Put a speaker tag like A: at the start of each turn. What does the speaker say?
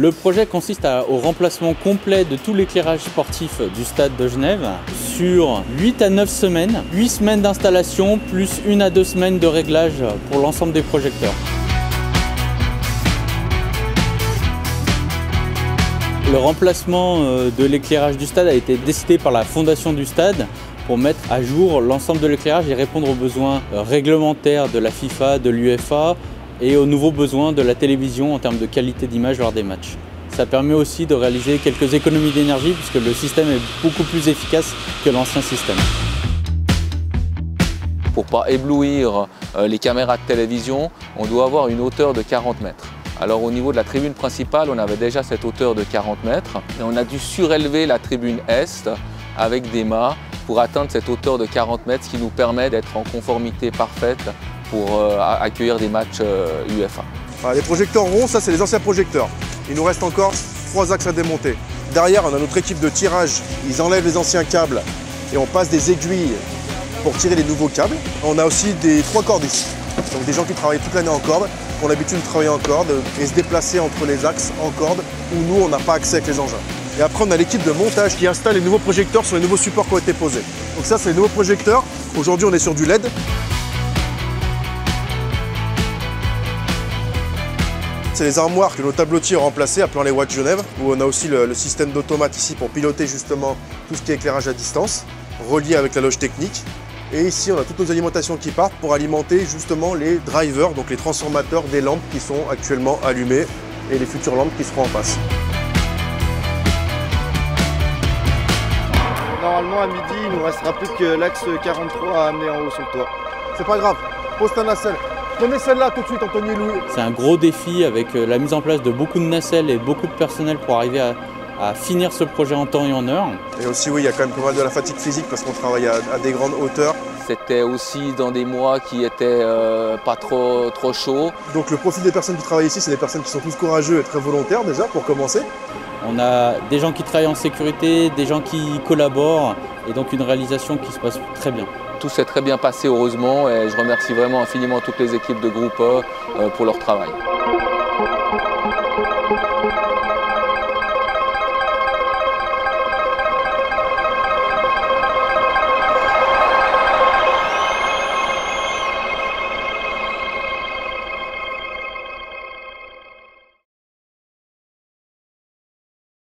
A: Le projet consiste au remplacement complet de tout l'éclairage sportif du stade de Genève sur 8 à 9 semaines, 8 semaines d'installation plus 1 à 2 semaines de réglage pour l'ensemble des projecteurs. Le remplacement de l'éclairage du stade a été décidé par la fondation du stade pour mettre à jour l'ensemble de l'éclairage et répondre aux besoins réglementaires de la FIFA, de l'UEFA et aux nouveaux besoins de la télévision en termes de qualité d'image lors des matchs. Ça permet aussi de réaliser quelques économies d'énergie puisque le système est beaucoup plus efficace que l'ancien système.
B: Pour ne pas éblouir les caméras de télévision, on doit avoir une hauteur de 40 mètres. Alors au niveau de la tribune principale, on avait déjà cette hauteur de 40 mètres et on a dû surélever la tribune Est avec des mâts pour atteindre cette hauteur de 40 mètres, ce qui nous permet d'être en conformité parfaite pour accueillir des matchs UEFA.
C: Alors, les projecteurs ronds, ça c'est les anciens projecteurs. Il nous reste encore 3 axes à démonter. Derrière, on a notre équipe de tirage. Ils enlèvent les anciens câbles et on passe des aiguilles pour tirer les nouveaux câbles. On a aussi des 3 cordistes, donc des gens qui travaillent toute l'année en corde, qui ont l'habitude de travailler en corde et se déplacer entre les axes en corde où nous, on n'a pas accès avec les engins. Et après, on a l'équipe de montage qui installe les nouveaux projecteurs sur les nouveaux supports qui ont été posés. Donc ça, c'est les nouveaux projecteurs. Aujourd'hui, on est sur du LED. C'est les armoires que nos tableautiers ont remplacées, appelant les Watts Genève, où on a aussi le système d'automate ici pour piloter justement tout ce qui est éclairage à distance, relié avec la loge technique. Et ici, on a toutes nos alimentations qui partent pour alimenter justement les drivers, donc les transformateurs des lampes qui sont actuellement allumées et les futures lampes qui seront en face.
D: Normalement, à midi, il nous restera plus que l'axe 43 à amener en haut sur le toit.
C: C'est pas grave, pose ta nacelle. Prenez celle-là tout de suite, Anthony et Louis.
A: C'est un gros défi avec la mise en place de beaucoup de nacelles et beaucoup de personnel pour arriver à finir ce projet en temps et en heure.
C: Et aussi, oui, il y a quand même pas mal de la fatigue physique parce qu'on travaille à des grandes hauteurs.
B: C'était aussi dans des mois qui étaient pas trop chauds.
C: Donc le profil des personnes qui travaillent ici, c'est des personnes qui sont tous courageux et très volontaires déjà pour commencer.
A: On a des gens qui travaillent en sécurité, des gens qui collaborent et donc une réalisation qui se passe très bien.
B: Tout s'est très bien passé heureusement et je remercie vraiment infiniment toutes les équipes de groupe pour leur travail.